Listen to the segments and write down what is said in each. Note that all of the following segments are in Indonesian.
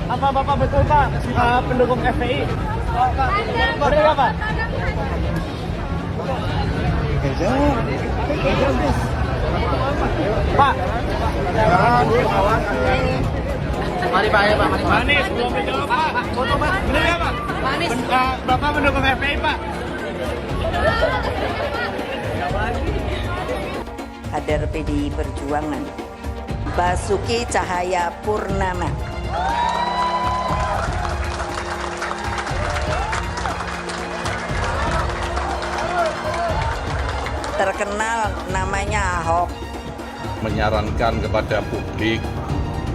Apa Bapak betul Pak pendukung FPI? Betul nggak Pak? Pak. Mari Pak, ya Pak. Manis, belum dijawab Pak. Foto Pak. Benar nggak Pak? Manis. Bapak pendukung FPI Pak. Kader PDI Perjuangan Basuki Cahayapurnama. Terkenal namanya Ahok. Menyarankan kepada publik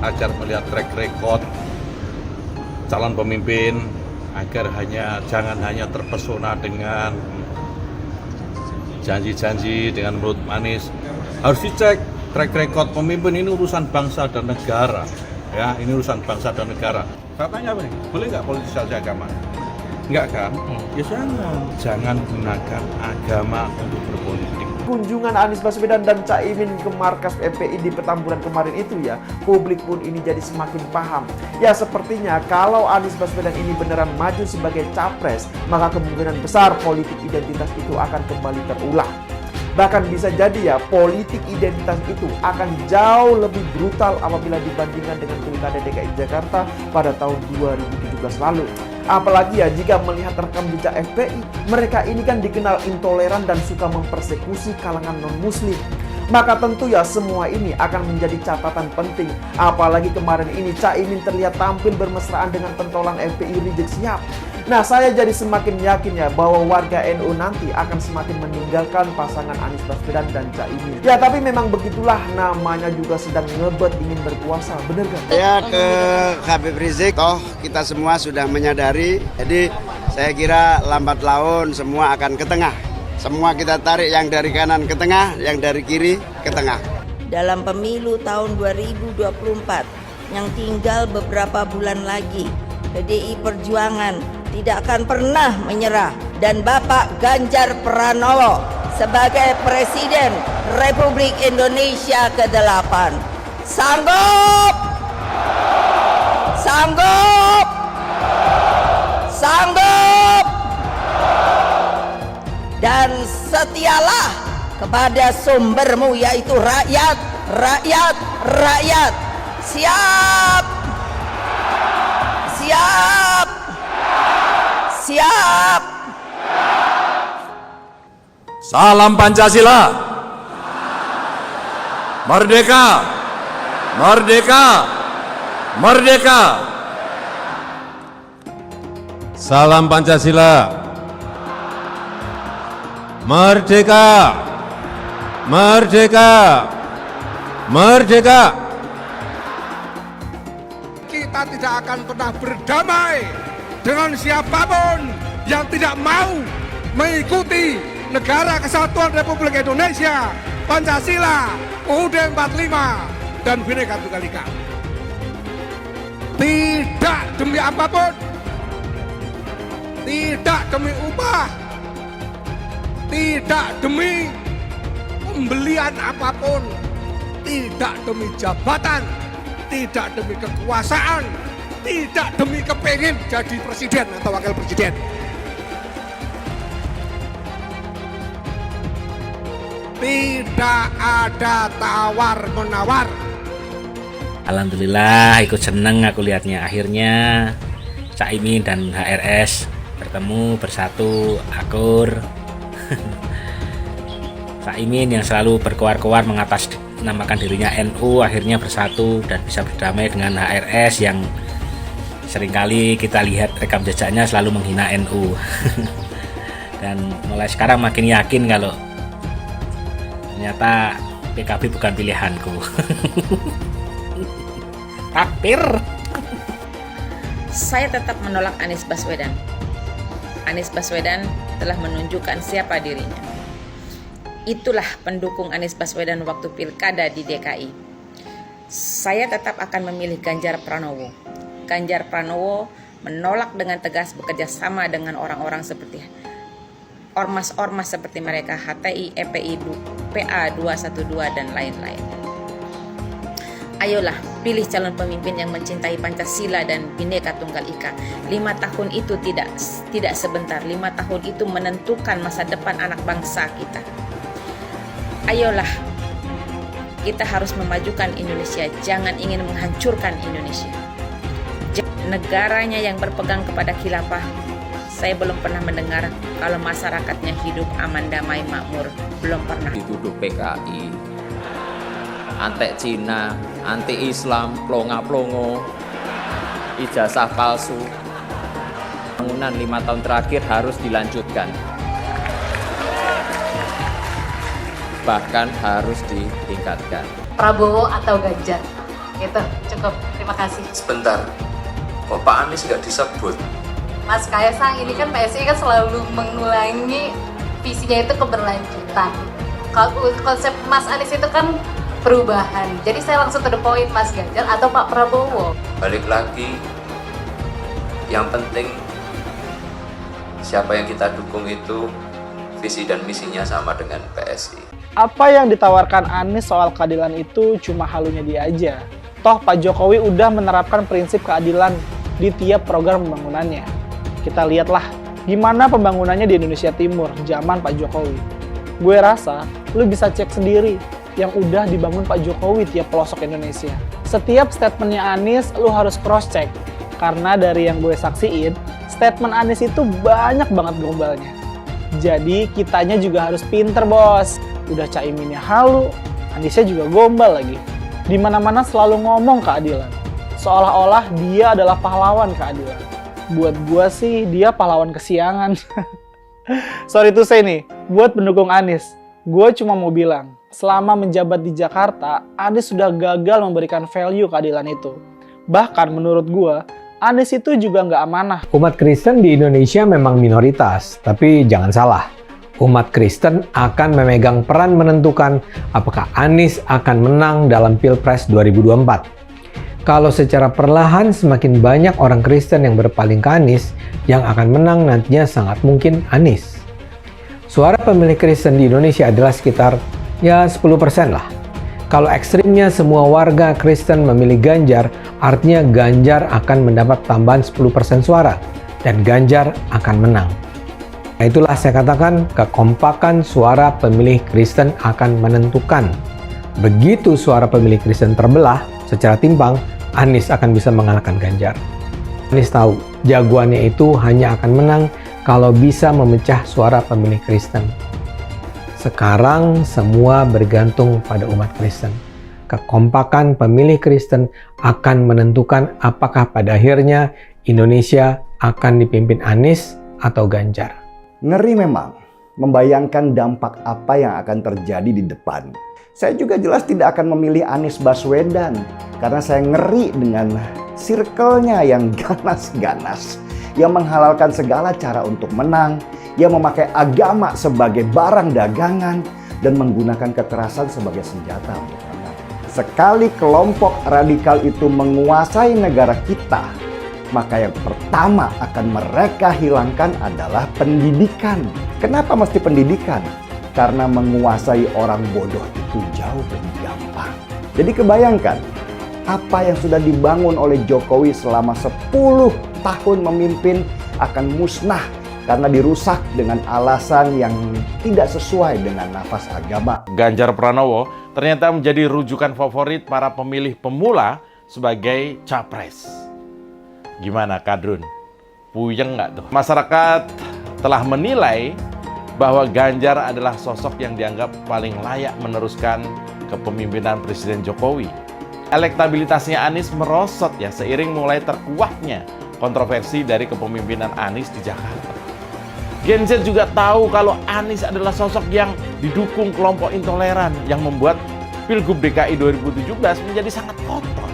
agar melihat track record calon pemimpin agar jangan hanya terpesona dengan janji-janji dengan mulut manis. Harus dicek track record pemimpin, ini urusan bangsa dan negara. Ya, ini urusan bangsa dan negara. Katanya apa nih? Boleh nggak politisasi agama? Enggak kan? Ya jangan gunakan agama untuk berpolitik. Kunjungan Anies Baswedan dan Caimin ke markas FPI di Petamburan kemarin itu ya, publik pun ini jadi semakin paham. Ya sepertinya kalau Anies Baswedan ini beneran maju sebagai capres, maka kemungkinan besar politik identitas itu akan kembali terulang. Bahkan bisa jadi ya, politik identitas itu akan jauh lebih brutal apabila dibandingkan dengan Pilkada DKI Jakarta pada tahun 2017 lalu. Apalagi ya jika melihat rekam jejak FPI, mereka ini kan dikenal intoleran dan suka mempersekusi kalangan non-muslim. Maka tentu ya semua ini akan menjadi catatan penting. Apalagi kemarin ini Caimin terlihat tampil bermesraan dengan pentolan FPI Rizik Syihab. Nah, saya jadi semakin yakin ya bahwa warga NU nanti akan semakin meninggalkan pasangan Anies Baswedan dan Caimin. Ya, tapi memang begitulah, namanya juga sedang ngebet ingin berkuasa, bener gak? Saya ke Habib Rizik, toh kita semua sudah menyadari. Jadi saya kira lambat laun semua akan ke tengah. Semua kita tarik yang dari kanan ke tengah, yang dari kiri ke tengah. Dalam pemilu tahun 2024 yang tinggal beberapa bulan lagi, PDI Perjuangan tidak akan pernah menyerah, dan Bapak Ganjar Pranowo sebagai Presiden Republik Indonesia ke-8 sanggup, sanggup, sanggup, dan setialah kepada sumbermu yaitu rakyat, rakyat, rakyat. Siap, siap, siap. Salam Pancasila. Merdeka, merdeka, merdeka. Salam Pancasila. Merdeka, merdeka, merdeka. Kita tidak akan pernah berdamai dengan siapapun yang tidak mau mengikuti Negara Kesatuan Republik Indonesia, Pancasila, UUD 45, dan Bhinneka Tunggal Ika. Tidak demi apapun, tidak demi upah, tidak demi pembelian apapun, tidak demi jabatan, tidak demi kekuasaan, tidak demi kepingin jadi presiden atau wakil presiden. Tidak ada tawar-menawar. Alhamdulillah ikut seneng aku lihatnya, akhirnya Caimin dan HRS bertemu, bersatu, akur. Caimin yang selalu berkoar-koar mengatasnamakan dirinya NU akhirnya bersatu dan bisa berdamai dengan HRS yang seringkali kita lihat rekam jejaknya selalu menghina NU. Dan mulai sekarang makin yakin kalau ternyata PKB bukan pilihanku. Takbir. Saya tetap menolak Anies Baswedan. Anies Baswedan telah menunjukkan siapa dirinya. Itulah pendukung Anies Baswedan waktu pilkada di DKI. Saya tetap akan memilih Ganjar Pranowo. Ganjar Pranowo menolak dengan tegas bekerja sama dengan orang-orang seperti ormas-ormas seperti mereka, HTI, EPI, PA 212 dan lain-lain. Ayolah, pilih calon pemimpin yang mencintai Pancasila dan Bhinneka Tunggal Ika. 5 tahun itu tidak sebentar. 5 tahun itu menentukan masa depan anak bangsa kita. Ayolah, kita harus memajukan Indonesia. Jangan ingin menghancurkan Indonesia. Negaranya yang berpegang kepada khilafah, saya belum pernah mendengar kalau masyarakatnya hidup aman, damai, makmur. Belum pernah. Dituduh PKI, anti Cina, anti Islam, plonga-plongo, ijazah palsu. Bangunan 5 tahun terakhir harus dilanjutkan, bahkan harus ditingkatkan. Prabowo atau Ganjar? Gitu, cukup. Terima kasih. Sebentar, kok Pak Anies nggak disebut? Mas Kaisang, ini kan PSI kan selalu mengulangi visinya itu keberlanjutan. Kalau konsep Mas Anies itu kan perubahan. Jadi saya langsung to the point, Mas Ganjar atau Pak Prabowo? Balik lagi, yang penting siapa yang kita dukung itu visi dan misinya sama dengan PSI. Apa yang ditawarkan Anies soal keadilan itu cuma halunya dia aja. Toh Pak Jokowi udah menerapkan prinsip keadilan di tiap program pembangunannya. Kita lihatlah gimana pembangunannya di Indonesia Timur zaman Pak Jokowi. Gue rasa lu bisa cek sendiri yang udah dibangun Pak Jokowi tiap pelosok Indonesia. Setiap statementnya Anies lu harus cross check. Karena dari yang gue saksiin, statement Anies itu banyak banget gombalnya. Jadi kitanya juga harus pinter bos. Udah Caiminnya halu, Aniesnya juga gombal lagi. Dimana-mana selalu ngomong keadilan. Seolah-olah dia adalah pahlawan keadilan. Buat gue sih dia pahlawan kesiangan. Sorry to say nih, buat pendukung Anies, gue cuma mau bilang, selama menjabat di Jakarta, Anies sudah gagal memberikan value keadilan itu. Bahkan menurut gue, Anies itu juga nggak amanah. Umat Kristen di Indonesia memang minoritas, tapi jangan salah. Umat Kristen akan memegang peran menentukan apakah Anies akan menang dalam Pilpres 2024. Kalau secara perlahan semakin banyak orang Kristen yang berpaling ke Anies, yang akan menang nantinya sangat mungkin Anies. Suara pemilih Kristen di Indonesia adalah sekitar 10% lah. Kalau ekstrimnya semua warga Kristen memilih Ganjar, artinya Ganjar akan mendapat tambahan 10% suara dan Ganjar akan menang. Nah, itulah saya katakan kekompakan suara pemilih Kristen akan menentukan. Begitu suara pemilih Kristen terbelah secara timpang, Anies akan bisa mengalahkan Ganjar. Anies tahu jagoannya itu hanya akan menang kalau bisa memecah suara pemilih Kristen. Sekarang semua bergantung pada umat Kristen. Kekompakan pemilih Kristen akan menentukan apakah pada akhirnya Indonesia akan dipimpin Anies atau Ganjar. Ngeri memang membayangkan dampak apa yang akan terjadi di depan. Saya juga jelas tidak akan memilih Anies Baswedan karena saya ngeri dengan circle-nya yang ganas-ganas, yang menghalalkan segala cara untuk menang, yang memakai agama sebagai barang dagangan dan menggunakan kekerasan sebagai senjata untuk menang. Sekali kelompok radikal itu menguasai negara kita, maka yang pertama akan mereka hilangkan adalah pendidikan. Kenapa mesti pendidikan? Karena menguasai orang bodoh itu jauh lebih gampang. Jadi kebayangkan apa yang sudah dibangun oleh Jokowi selama 10 tahun memimpin akan musnah karena dirusak dengan alasan yang tidak sesuai dengan nafas agama. Ganjar Pranowo ternyata menjadi rujukan favorit para pemilih pemula sebagai capres. Gimana Kadrun? Puyeng nggak tuh? Masyarakat telah menilai bahwa Ganjar adalah sosok yang dianggap paling layak meneruskan kepemimpinan Presiden Jokowi. Elektabilitasnya Anies merosot ya seiring mulai terkuaknya kontroversi dari kepemimpinan Anies di Jakarta. Gen Z juga tahu kalau Anies adalah sosok yang didukung kelompok intoleran yang membuat Pilgub DKI 2017 menjadi sangat kotor.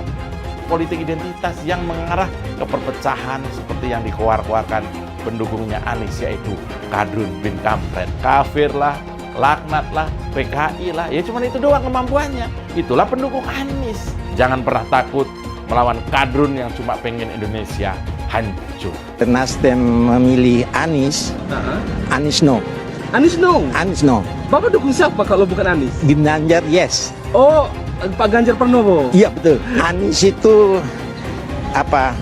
Politik identitas yang mengarah ke perpecahan seperti yang dikeluarkan pendukungnya Anies, yaitu Kadrun bin Kampret. Kafir lah, laknat lah, PKI lah, ya cuman itu doang kemampuannya. Itulah pendukung Anies. Jangan pernah takut melawan Kadrun yang cuma pengen Indonesia hancur. Nasdem memilih Anies, Anies no. Anies no? Anies no. Bapak dukung siapa kalau bukan Anies? Ganjar yes. Oh, Pak Ganjar Pranowo. Iya betul. Anies itu apa?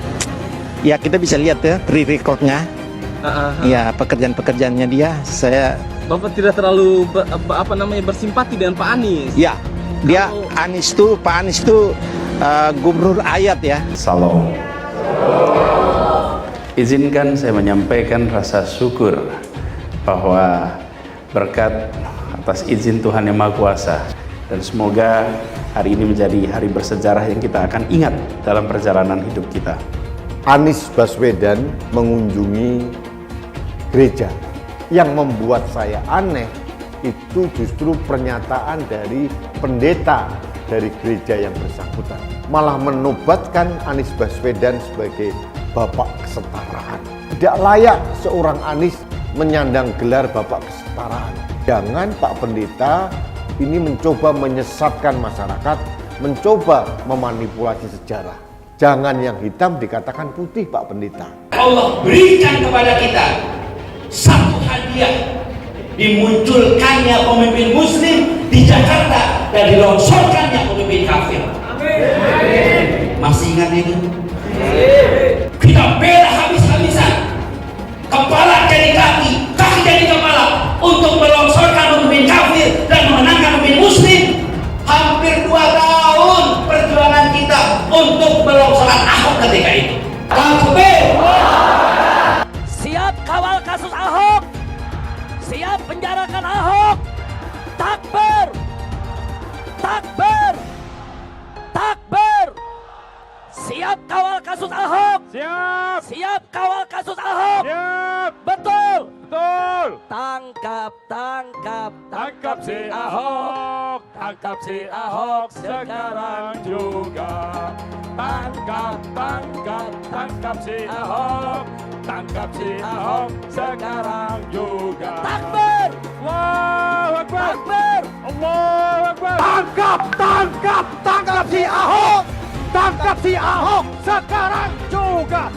Ya kita bisa lihat ya record-nya. Ya pekerjaan-pekerjaannya dia. Bapak tidak terlalu bersimpati dengan Pak Anies. Ya, dia Pak Anies itu gubernur ayat ya. Salam. Izinkan saya menyampaikan rasa syukur bahwa berkat atas izin Tuhan Yang Maha Kuasa, dan semoga hari ini menjadi hari bersejarah yang kita akan ingat dalam perjalanan hidup kita. Anies Baswedan mengunjungi gereja. Yang membuat saya aneh itu justru pernyataan dari pendeta dari gereja yang bersangkutan, malah menobatkan Anies Baswedan sebagai bapak kesetaraan. Tidak layak seorang Anies menyandang gelar bapak kesetaraan. Jangan Pak Pendeta ini mencoba menyesatkan masyarakat, mencoba memanipulasi sejarah. Jangan yang hitam dikatakan putih, Pak Pendeta. Allah berikan kepada kita satu hadiah, dimunculkannya pemimpin muslim di Jakarta dan dilonsorkannya pemimpin kafir. Masih ingat itu? Kita bela habis-habisan, kepala jadi kaki, kaki jadi kepala, untuk melongsorkan pemimpin kafir dan memenangkan pemimpin muslim. Hampir 2 tahun perjuangan kita untuk melongsorkan Ahok ketika itu. Takbir! Siap kawal kasus Ahok, siap penjarakan Ahok. Takbir! Takbir! Takbir! Siap kawal kasus Ahok. Siap. Siap kawal kasus Ahok. Siap. Betul. Betul. Tangkap si Ahok. Tangkap si Ahok sekarang juga. Tangkap si Ahok. Tangkap si Ahok sekarang juga. Takbir. Allahu Akbar. Takbir. Allahu Akbar. Tangkap si Ahok. Tangkap si Ahok sekarang juga.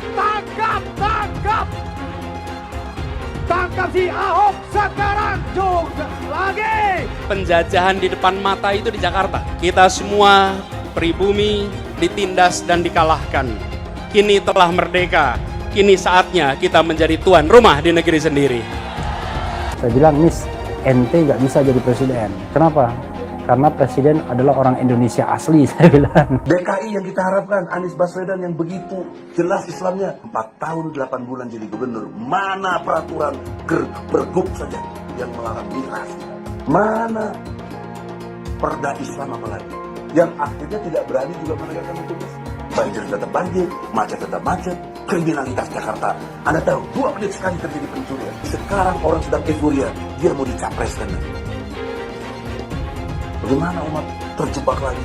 Tangkap si Ahok sekarang juga. Lagi. Penjajahan di depan mata itu di Jakarta. Kita semua pribumi ditindas dan dikalahkan. Kini telah merdeka. Kini saatnya kita menjadi tuan rumah di negeri sendiri. Saya bilang, Miss, ente nggak bisa jadi presiden. Kenapa? Karena presiden adalah orang Indonesia asli, saya bilang. DKI yang kita harapkan, Anies Baswedan yang begitu jelas Islamnya, 4 tahun 8 bulan jadi gubernur. Mana peraturan pergub saja yang melarang migrasi? Mana perda Islam apalagi? Yang akhirnya tidak berani juga menegakkan hukum Islam. Banjir tetap banjir, macet tetap macet, kriminalitas Jakarta. Anda tahu, 2 menit sekali terjadi pencurian. Sekarang orang sedang euforia, dia mau dicapreskan. Bagaimana umat terjebak lagi,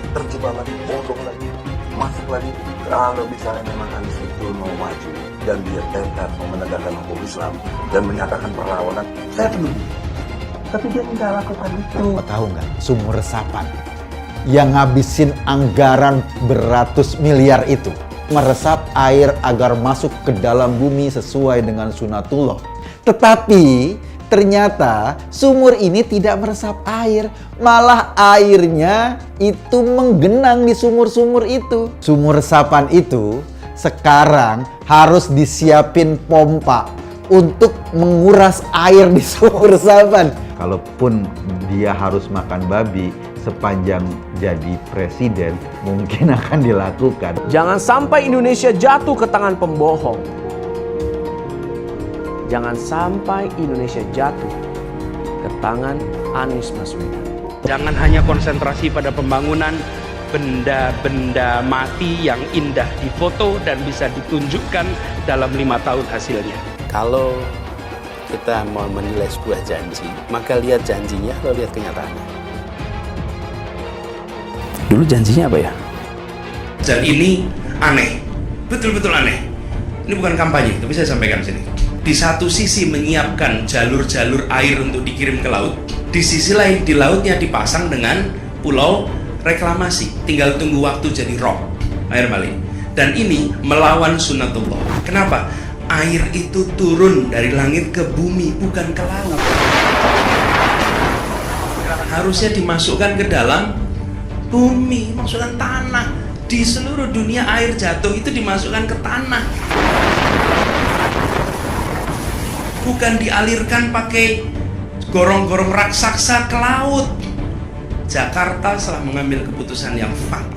bodoh lagi, masuk lagi. Kalau misalnya memang Anies itu mau maju dan dia tekad mau menegakkan hukum Islam dan menyatakan perlawanan, saya peduli. Tapi dia tidak lakukan itu. Tahu nggak, sumur resapan yang ngabisin anggaran beratus miliar itu meresap air agar masuk ke dalam bumi sesuai dengan sunatullah. Tetapi ternyata sumur ini tidak meresap air, malah airnya itu menggenang di sumur-sumur itu. Sumur resapan itu sekarang harus disiapin pompa untuk menguras air di sumur resapan. Kalaupun dia harus makan babi sepanjang jadi presiden, mungkin akan dilakukan. Jangan sampai Indonesia jatuh ke tangan pembohong. Jangan sampai Indonesia jatuh ke tangan Anies Baswedan. Jangan hanya konsentrasi pada pembangunan benda-benda mati yang indah difoto dan bisa ditunjukkan dalam 5 tahun hasilnya. Kalau kita mau menilai sebuah janji, maka lihat janjinya, lalu lihat kenyataannya. Dulu janjinya apa ya? Dan ini aneh, betul-betul aneh. Ini bukan kampanye, tapi saya sampaikan sini. Di satu sisi menyiapkan jalur-jalur air untuk dikirim ke laut, di sisi lain di lautnya dipasang dengan pulau reklamasi, tinggal tunggu waktu jadi rob, air balik. Dan ini melawan sunatullah. Kenapa? Air itu turun dari langit ke bumi, bukan ke laut. Harusnya dimasukkan ke dalam bumi, masukkan tanah. Di seluruh dunia air jatuh itu dimasukkan ke tanah. Bukan dialirkan pakai gorong-gorong raksasa ke laut. Jakarta telah mengambil keputusan yang fatal.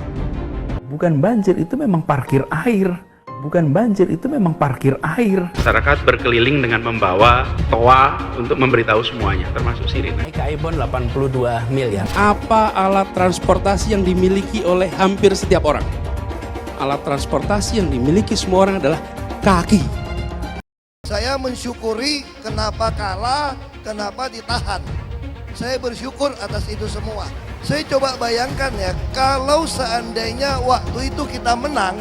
Bukan banjir, itu memang parkir air. Bukan banjir, itu memang parkir air. Masyarakat berkeliling dengan membawa toa untuk memberitahu semuanya, termasuk sirine. Ibon 82 miliar. Apa alat transportasi yang dimiliki oleh hampir setiap orang? Alat transportasi yang dimiliki semua orang adalah kaki. Saya mensyukuri kenapa kalah, kenapa ditahan. Saya bersyukur atas itu semua. Saya coba bayangkan ya, kalau seandainya waktu itu kita menang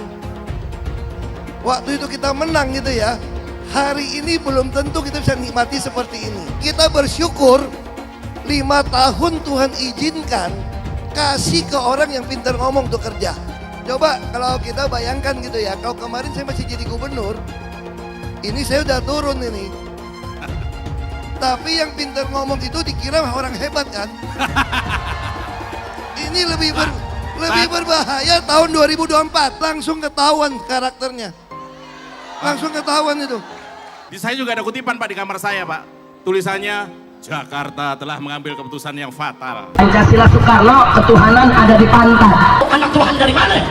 gitu ya, hari ini belum tentu kita bisa nikmati seperti ini. Kita bersyukur 5 tahun Tuhan izinkan kasih ke orang yang pintar ngomong untuk kerja. Coba kalau kita bayangkan gitu ya, kalau kemarin saya masih jadi gubernur, ini saya udah turun ini. Tapi yang pintar ngomong itu dikira orang hebat kan? Ini lebih berbahaya tahun 2024. Langsung ketahuan karakternya. Langsung ketahuan itu. Di saya juga ada kutipan Pak di kamar saya Pak. Tulisannya, Jakarta telah mengambil keputusan yang fatal. Pancasila Soekarno, ketuhanan ada di pantat. Anak Tuhan dari mana?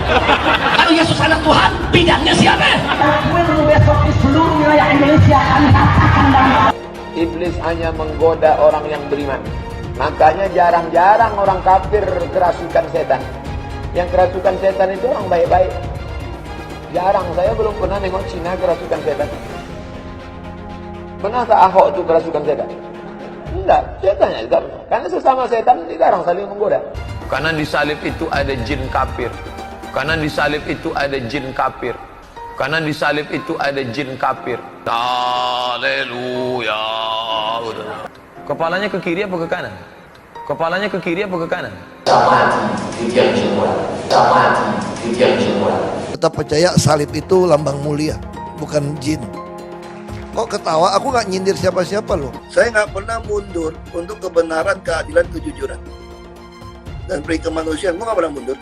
Kalau Yesus anak Tuhan, bidangnya siapa? Besok di seluruh wilayah Indonesia kami katakan dan Iblis hanya menggoda orang yang beriman. Makanya jarang-jarang orang kafir kerasukan setan. Yang kerasukan setan itu orang baik-baik. Jarang, saya belum pernah nengok Cina kerasukan setan. Pernah tak Ahok itu kerasukan setan? Enggak, setannya juga. Karena sesama setan dilarang saling menggoda. Karena di salib itu ada jin kafir. Karena di salib itu ada jin kafir. Karena di salib itu ada jin kafir. Haleluya. Kepalanya ke kiri apa ke kanan? Kepalanya ke kiri apa ke kanan? Tetap percaya salib itu lambang mulia, bukan jin. Kok ketawa? Aku nggak nyindir siapa-siapa loh. Saya nggak pernah mundur untuk kebenaran, keadilan, kejujuran. Dan peri kemanusiaan, gue nggak pernah mundur.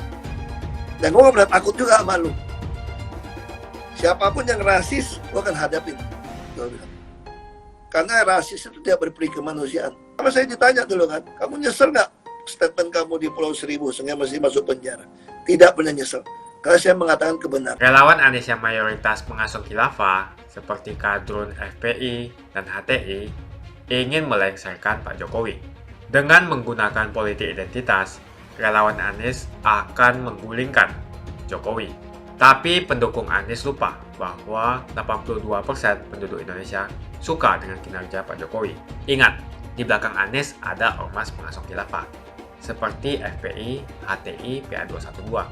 Dan gue nggak pernah takut juga sama lu. Siapapun yang rasis, gue akan hadapin. Gue bilang. Karena rasis itu tidak berperi kemanusiaan. Kalau saya ditanya dulu kan, kamu nyesel nggak statement kamu di Pulau Seribu sehingga masih masuk penjara? Tidak pernah nyesel. Karena saya mengatakan kebenaran. Relawan Anies yang mayoritas pengasuh khilafah, seperti kadrun FPI dan HTI, ingin melengsarkan Pak Jokowi. Dengan menggunakan politik identitas, relawan Anies akan menggulingkan Jokowi. Tapi pendukung Anies lupa bahwa 82% penduduk Indonesia suka dengan kinerja Pak Jokowi. Ingat, di belakang Anies ada ormas pengasuh khilafah, seperti FPI, HTI, PA212.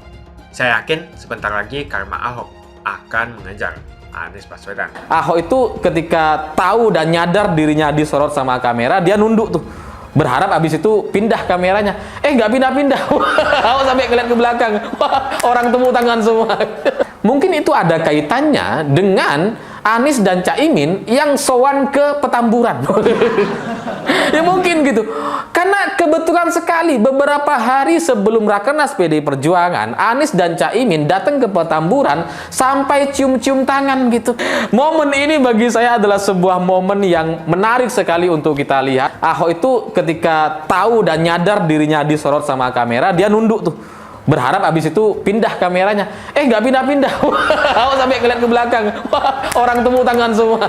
Saya yakin sebentar lagi karma Ahok akan mengejar Anies Baswedan. Ahok itu ketika tahu dan nyadar dirinya disorot sama kamera, dia nunduk tuh. Berharap abis itu pindah kameranya. Nggak pindah-pindah. Ahok sampai kelihatan ke belakang. Wah, orang tepuk tangan semua. Mungkin itu ada kaitannya dengan Anies dan Caimin yang sowan ke Petamburan. Ya mungkin gitu. Karena kebetulan sekali beberapa hari sebelum Rakernas PDI Perjuangan, Anies dan Caimin datang ke Petamburan sampai cium-cium tangan gitu. Momen ini bagi saya adalah sebuah momen yang menarik sekali untuk kita lihat. Ahok itu ketika tahu dan nyadar dirinya disorot sama kamera, dia nunduk tuh. Berharap abis itu pindah kameranya. Nggak pindah-pindah. Ahok sampai kelihatan ke belakang. Wah, orang tepuk tangan semua.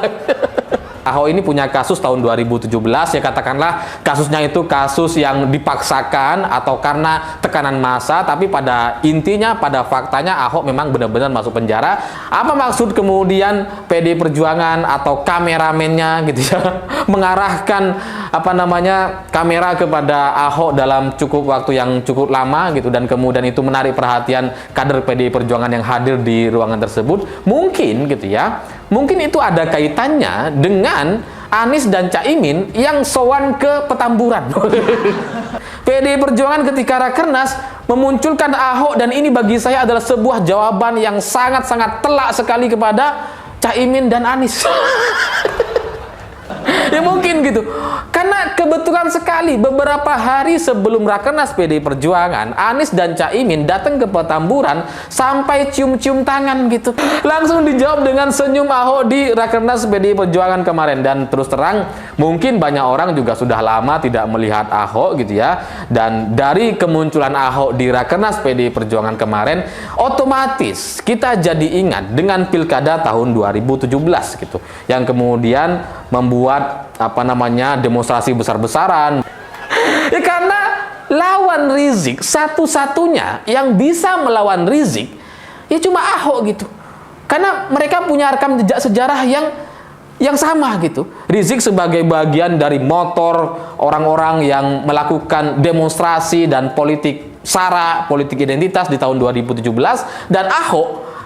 Ahok ini punya kasus tahun 2017, ya katakanlah kasusnya itu kasus yang dipaksakan atau karena tekanan massa, tapi pada intinya, pada faktanya Ahok memang benar-benar masuk penjara. Apa maksud kemudian PD Perjuangan atau kameramennya gitu ya mengarahkan kamera kepada Ahok dalam cukup waktu yang cukup lama gitu, dan kemudian itu menarik perhatian kader PD Perjuangan yang hadir di ruangan tersebut? Mungkin gitu ya. Mungkin itu ada kaitannya dengan Anies dan Caimin yang sowan ke Petamburan. PDI Perjuangan ketika Rakernas memunculkan Ahok, dan ini bagi saya adalah sebuah jawaban yang sangat-sangat telak sekali kepada Caimin dan Anies. Ya mungkin gitu. Karena kebetulan sekali beberapa hari sebelum Rakernas PDI Perjuangan, Anies dan Caimin datang ke Petamburan sampai cium-cium tangan gitu. Langsung dijawab dengan senyum Ahok di Rakernas PDI Perjuangan kemarin. Dan terus terang, mungkin banyak orang juga sudah lama tidak melihat Ahok gitu ya. Dan dari kemunculan Ahok di Rakernas PDI Perjuangan kemarin, otomatis kita jadi ingat dengan Pilkada tahun 2017 gitu, yang kemudian membuat demonstrasi besar-besaran. Ya karena lawan Rizik, satu-satunya yang bisa melawan Rizik ya cuma Ahok gitu. Karena mereka punya rekam jejak sejarah yang sama gitu. Rizik sebagai bagian dari motor orang-orang yang melakukan demonstrasi dan politik sara, politik identitas di tahun 2017, dan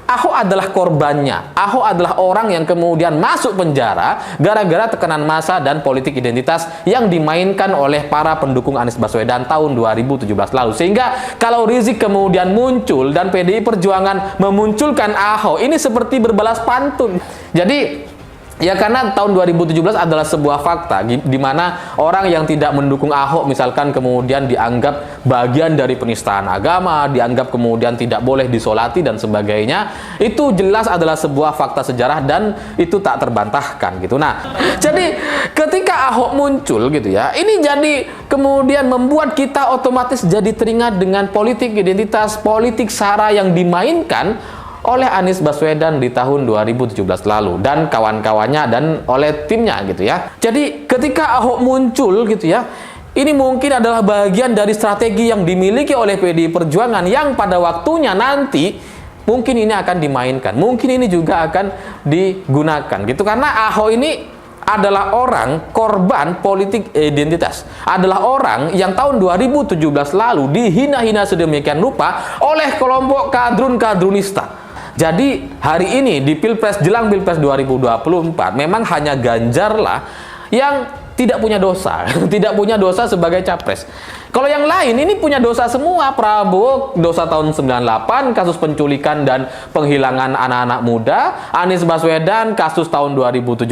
Ahok adalah korbannya. Ahok adalah orang yang kemudian masuk penjara gara-gara tekanan massa dan politik identitas yang dimainkan oleh para pendukung Anies Baswedan tahun 2017 lalu. Sehingga kalau Rizik kemudian muncul dan PDI Perjuangan memunculkan Ahok, ini seperti berbalas pantun. Jadi ya karena tahun 2017 adalah sebuah fakta di mana orang yang tidak mendukung Ahok misalkan kemudian dianggap bagian dari penistaan agama, dianggap kemudian tidak boleh disolati dan sebagainya. Itu jelas adalah sebuah fakta sejarah dan itu tak terbantahkan gitu. Nah, jadi ketika Ahok muncul gitu ya, ini jadi kemudian membuat kita otomatis jadi teringat dengan politik identitas, politik sara yang dimainkan oleh Anies Baswedan di tahun 2017 lalu dan kawan-kawannya dan oleh timnya gitu ya. Jadi ketika Ahok muncul gitu ya, ini mungkin adalah bagian dari strategi yang dimiliki oleh PDI Perjuangan yang pada waktunya nanti mungkin ini akan dimainkan, mungkin ini juga akan digunakan gitu, karena Ahok ini adalah orang korban politik identitas, adalah orang yang tahun 2017 lalu dihina-hina sedemikian rupa oleh kelompok kadrun-kadrunista. Jadi hari ini di jelang Pilpres 2024 memang hanya Ganjar lah yang tidak punya dosa, tidak punya dosa sebagai capres. Kalau yang lain ini punya dosa semua. Prabowo dosa tahun 98, kasus penculikan dan penghilangan anak-anak muda. Anies Baswedan kasus tahun 2017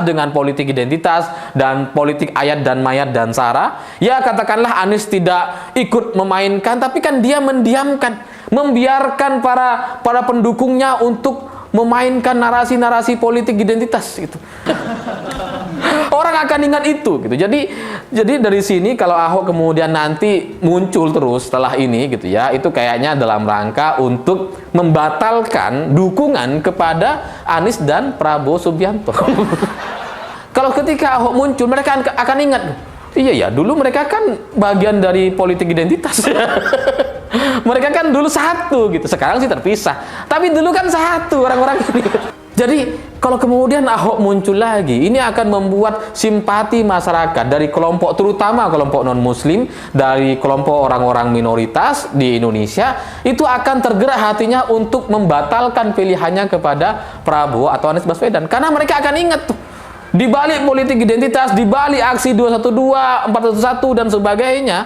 dengan politik identitas dan politik ayat dan mayat dan sara. Ya katakanlah Anies tidak ikut memainkan, tapi kan dia mendiamkan, membiarkan para pendukungnya untuk memainkan narasi-narasi politik identitas gitu. Orang akan ingat itu gitu. Jadi dari sini kalau Ahok kemudian nanti muncul terus setelah ini gitu ya, itu kayaknya dalam rangka untuk membatalkan dukungan kepada Anies dan Prabowo Subianto. Kalau ketika Ahok muncul, mereka akan ingat, iya ya, dulu mereka kan bagian dari politik identitas. Mereka kan dulu satu gitu, sekarang sih terpisah. Tapi dulu kan satu orang-orang ini. Jadi kalau kemudian Ahok muncul lagi, ini akan membuat simpati masyarakat dari kelompok, terutama kelompok non-muslim, dari kelompok orang-orang minoritas di Indonesia, itu akan tergerak hatinya untuk membatalkan pilihannya kepada Prabowo atau Anies Baswedan. Karena mereka akan ingat tuh, di balik politik identitas, di balik aksi 212, 411 dan sebagainya,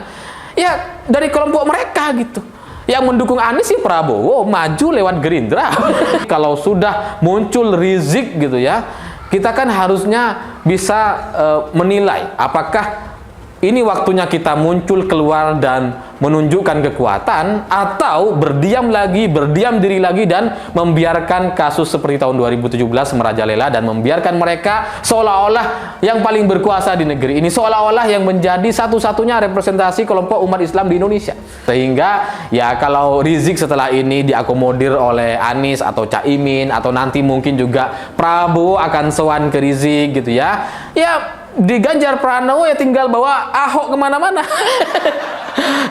ya dari kelompok mereka gitu. Yang mendukung Anies sih Prabowo maju lewat Gerindra. Kalau sudah muncul Rizik gitu ya, kita kan harusnya bisa menilai apakah ini waktunya kita muncul keluar dan menunjukkan kekuatan, atau berdiam diri lagi dan membiarkan kasus seperti tahun 2017 merajalela dan membiarkan mereka seolah-olah yang paling berkuasa di negeri ini, seolah-olah yang menjadi satu-satunya representasi kelompok umat Islam di Indonesia. Sehingga ya kalau Rizik setelah ini diakomodir oleh Anies atau Caimin, atau nanti mungkin juga Prabowo akan sowan ke Rizik gitu ya, ya di Ganjar Pranowo ya tinggal bawa Ahok kemana-mana.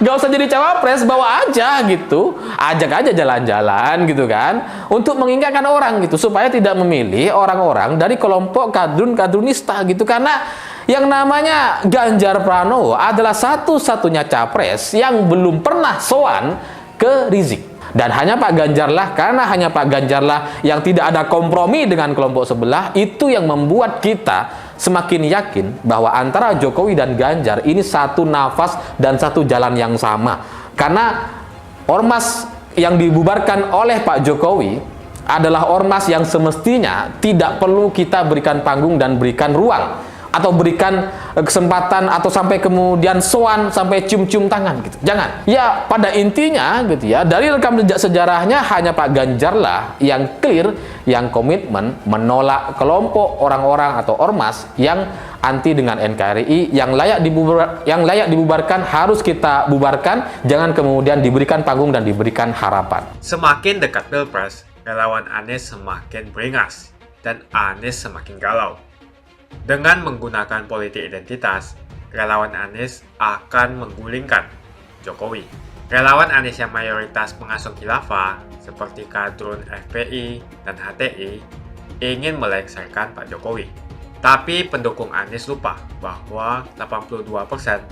Gak usah jadi cawapres, bawa aja gitu, ajak aja jalan-jalan gitu kan, untuk mengingatkan orang gitu supaya tidak memilih orang-orang dari kelompok kadrun-kadrunista gitu. Karena yang namanya Ganjar Pranowo adalah satu-satunya capres yang belum pernah sowan ke Rizik. Dan hanya Pak Ganjar lah, karena hanya Pak Ganjar lah yang tidak ada kompromi dengan kelompok sebelah, itu yang membuat kita semakin yakin bahwa antara Jokowi dan Ganjar ini satu nafas dan satu jalan yang sama. Karena ormas yang dibubarkan oleh Pak Jokowi adalah ormas yang semestinya tidak perlu kita berikan panggung dan berikan ruang atau berikan kesempatan atau sampai kemudian sowan sampai cium-cium tangan gitu. Jangan. Ya pada intinya gitu ya, dari rekam jejak sejarahnya hanya Pak Ganjar lah yang clear, yang komitmen menolak kelompok orang-orang atau ormas yang anti dengan NKRI, yang layak dibubarkan harus kita bubarkan, jangan kemudian diberikan panggung dan diberikan harapan. Semakin dekat Pilpres, relawan Anies semakin beringas dan Anies semakin galau. Dengan menggunakan politik identitas, relawan Anies akan menggulingkan Jokowi. Relawan Anies yang mayoritas pengasuh khilafah seperti kadrun FPI dan HTI ingin melengsarkan Pak Jokowi. Tapi pendukung Anies lupa bahwa 82%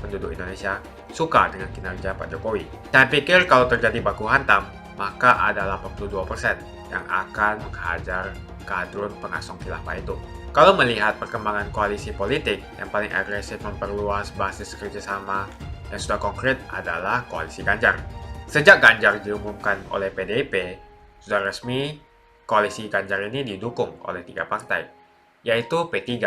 penduduk Indonesia suka dengan kinerja Pak Jokowi. Saya pikir kalau terjadi baku hantam, maka ada 82% yang akan menghajar kadrun pengasuh khilafah itu. Kalau melihat perkembangan koalisi politik, yang paling agresif memperluas basis kerjasama yang sudah konkret adalah koalisi Ganjar. Sejak Ganjar diumumkan oleh PDIP, sudah resmi koalisi Ganjar ini didukung oleh 3 partai, yaitu P3,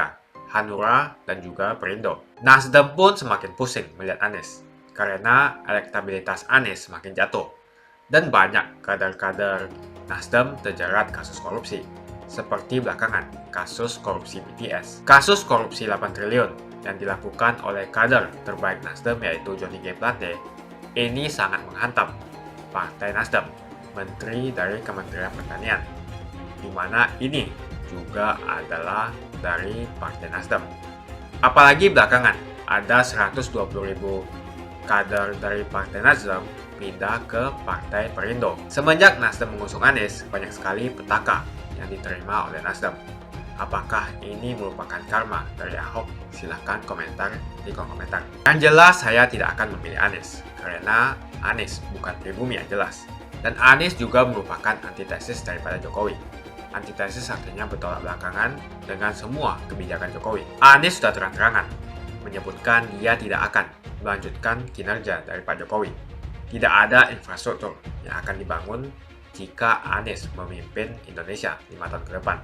Hanura, dan juga Perindo. Nasdem pun semakin pusing melihat Anies, karena elektabilitas Anies semakin jatuh, dan banyak kader-kader Nasdem terjerat kasus korupsi, seperti belakangan kasus korupsi BTS. Kasus korupsi 8 triliun yang dilakukan oleh kader terbaik Nasdem yaitu Johnny G. Plate, ini sangat menghantam Partai Nasdem, Menteri dari Kementerian Pertanian, di mana ini juga adalah dari Partai Nasdem. Apalagi belakangan ada 120.000 kader dari Partai Nasdem pindah ke Partai Perindo. Semenjak Nasdem mengusung Anies, banyak sekali petaka yang diterima oleh Nasdem. Apakah ini merupakan karma dari Ahok? Silahkan komentar di kolom komentar. Yang jelas saya tidak akan memilih Anies, karena Anies bukan pribumi yang jelas. Dan Anies juga merupakan antitesis daripada Jokowi. Antitesis artinya bertolak belakangan dengan semua kebijakan Jokowi. Anies sudah terang-terangan menyebutkan dia tidak akan melanjutkan kinerja dari Pak Jokowi. Tidak ada infrastruktur yang akan dibangun jika Anies memimpin Indonesia 5 tahun ke depan.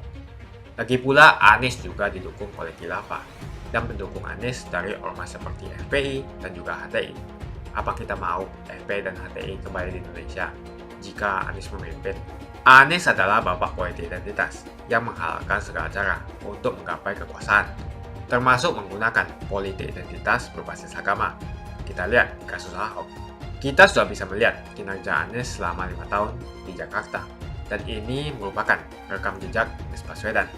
Lagi pula, Anies juga didukung oleh khilafah dan pendukung Anies dari ormas seperti FPI dan juga HTI. Apa kita mau FPI dan HTI kembali di Indonesia jika Anies memimpin? Anies adalah bapak politik identitas yang menghalalkan segala cara untuk menggapai kekuasaan, termasuk menggunakan politik identitas berbasis agama. Kita lihat kasus Ahok. Kita sudah bisa melihat kinerja Anies selama 5 tahun di Jakarta, dan ini merupakan rekam jejak Anies Baswedan.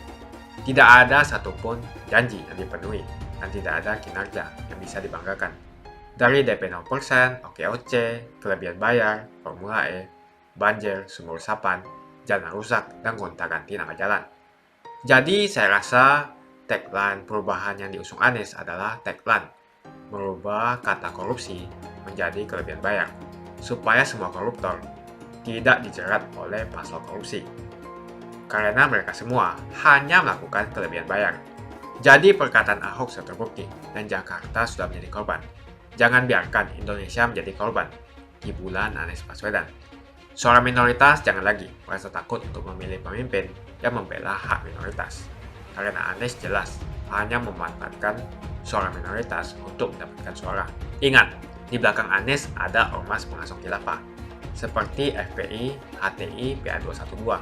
Tidak ada satupun janji yang dipenuhi, dan tidak ada kinerja yang bisa dibanggakan. Dari DP 0%, OKOC, kelebihan bayar, Formula E, banjir, sumur resapan, jalan rusak, dan gonta-ganti nama jalan. Jadi saya rasa tagline perubahan yang diusung Anies adalah tagline merubah kata korupsi menjadi kelebihan bayar, supaya semua koruptor tidak dijerat oleh pasal korupsi, karena mereka semua hanya melakukan kelebihan bayar. Jadi perkataan Ahok sudah terbukti dan Jakarta sudah menjadi korban. Jangan biarkan Indonesia menjadi korban di bulan Anies Baswedan. Suara minoritas jangan lagi merasa takut untuk memilih pemimpin yang membela hak minoritas, karena Anies jelas hanya memanfaatkan suara minoritas untuk mendapatkan suara. Ingat, di belakang Anies ada ormas pengasuh khilafah seperti FPI, HTI, PA212.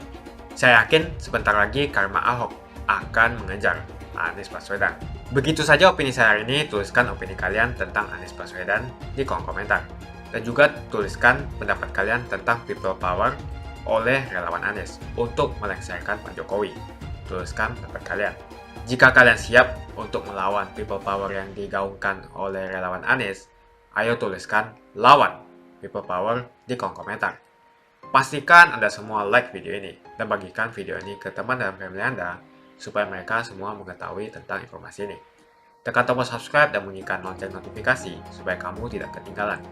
Saya yakin sebentar lagi karma Ahok akan mengejar Anies Baswedan. Begitu saja opini saya hari ini. Tuliskan opini kalian tentang Anies Baswedan di kolom komentar. Dan juga tuliskan pendapat kalian tentang people power oleh relawan Anies untuk melengsarkan Pak Jokowi. Tuliskan pendapat kalian. Jika kalian siap untuk melawan people power yang digaungkan oleh relawan Anies, ayo tuliskan lawan people power di kolom komentar. Pastikan Anda semua like video ini dan bagikan video ini ke teman dan family Anda supaya mereka semua mengetahui tentang informasi ini. Tekan tombol subscribe dan bunyikan lonceng notifikasi supaya kamu tidak ketinggalan